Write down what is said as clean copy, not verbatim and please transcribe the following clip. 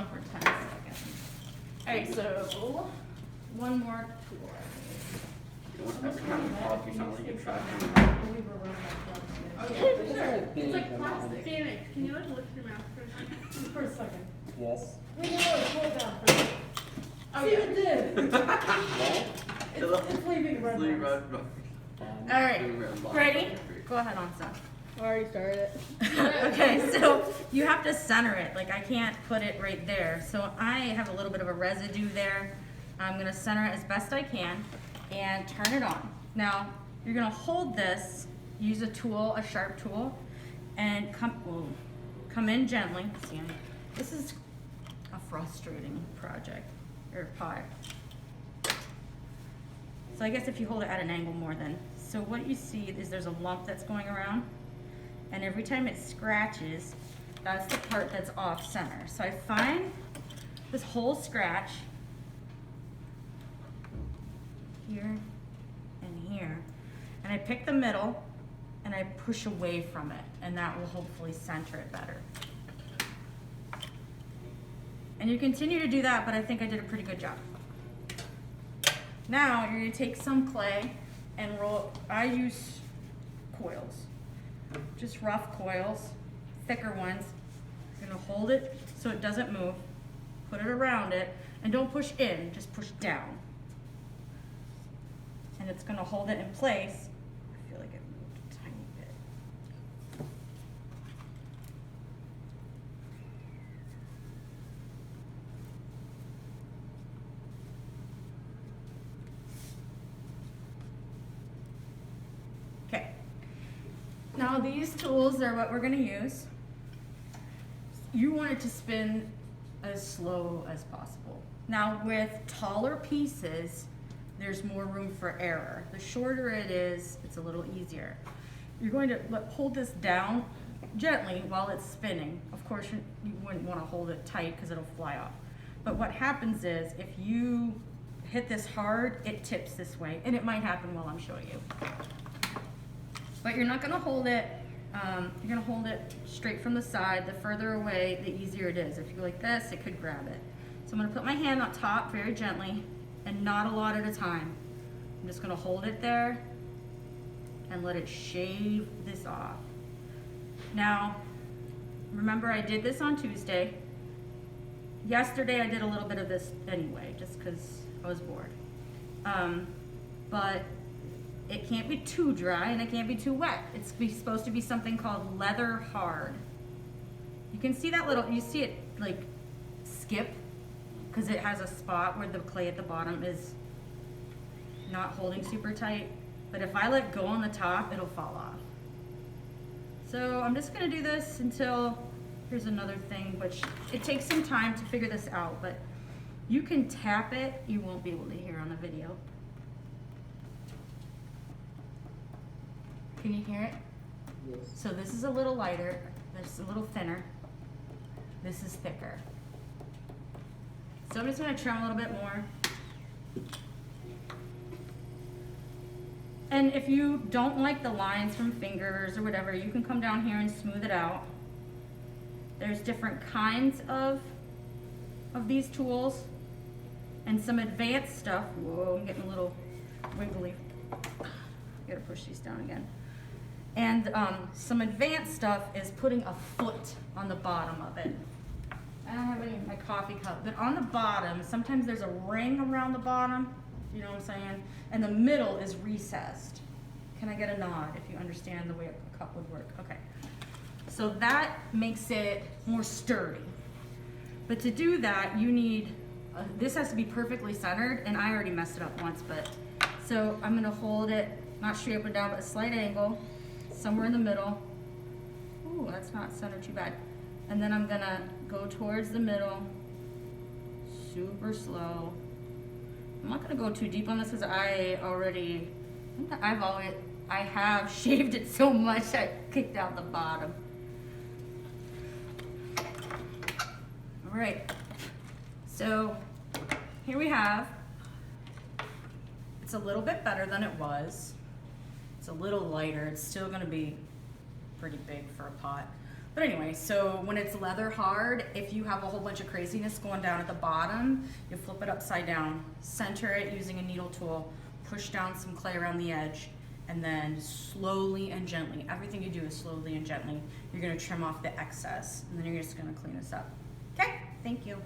on for 10 seconds. All right, so one more tool. You don't have to kind of talk, you sound like you're trying. It's like plastic. Damn it, can you like lift your mouth for a second? For a second. Yes. Wait, no, hold down for a second. Oh, yeah, it did. It's leaving red marks. All right, ready? Go ahead, Ansa. I already started it. Okay, so you have to center it. Like, I can't put it right there. So I have a little bit of a residue there. I'm gonna center it as best I can and turn it on. Now, you're gonna hold this, use a tool, a sharp tool, and come in gently. See, this is a frustrating project, or pot. So I guess if you hold it at an angle more then. So what you see is there's a lump that's going around, and every time it scratches, that's the part that's off center. So I find this whole scratch here and here, and I pick the middle and I push away from it, and that will hopefully center it better. And you continue to do that, but I think I did a pretty good job. Now you're gonna take some clay and roll, I use coils, just rough coils, thicker ones. You're gonna hold it so it doesn't move, put it around it, and don't push in, just push down. And it's gonna hold it in place. I feel like it moved a tiny bit. Okay. Now these tools are what we're gonna use. You want it to spin as slow as possible. Now with taller pieces, there's more room for error. The shorter it is, it's a little easier. You're going to hold this down gently while it's spinning. Of course, you wouldn't want to hold it tight because it'll fly off. But what happens is, if you hit this hard, it tips this way, and it might happen while I'm showing you. But you're not going to hold it, you're going to hold it straight from the side. The further away, the easier it is. If you go like this, it could grab it. So I'm going to put my hand on top very gently, and not a lot at a time. I'm just gonna hold it there and let it shave this off. Now, remember I did this on Tuesday. Yesterday I did a little bit of this anyway, just because I was bored. But it can't be too dry and it can't be too wet. It's supposed to be something called leather hard. You can see that little, you see it like skip, because it has a spot where the clay at the bottom is not holding super tight. But if I let go on the top, it'll fall off. So I'm just gonna do this until, here's another thing, which it takes some time to figure this out, but you can tap it, you won't be able to hear on the video. Can you hear it? Yes. So this is a little lighter, this is a little thinner, this is thicker. So I'm just gonna trim a little bit more. And if you don't like the lines from fingers or whatever, you can come down here and smooth it out. There's different kinds of these tools and some advanced stuff. Whoa, I'm getting a little wiggly. Gotta push these down again. And some advanced stuff is putting a foot on the bottom of it. I don't have any in my coffee cup, but on the bottom, sometimes there's a ring around the bottom, you know what I'm saying? And the middle is recessed. Can I get a nod if you understand the way a cup would work? Okay. So that makes it more sturdy. But to do that, you need, this has to be perfectly centered, and I already messed it up once, but, so I'm gonna hold it, not straight up and down, but a slight angle, somewhere in the middle. Ooh, that's not centered too bad. And then I'm gonna go towards the middle, super slow. I'm not gonna go too deep on this because I have shaved it so much I kicked out the bottom. All right, so here we have, it's a little bit better than it was. It's a little lighter, it's still gonna be pretty big for a pot. But anyway, so when it's leather hard, if you have a whole bunch of craziness going down at the bottom, you flip it upside down, center it using a needle tool, push down some clay around the edge, and then slowly and gently, everything you do is slowly and gently, you're gonna trim off the excess, and then you're just gonna clean this up. Okay, thank you.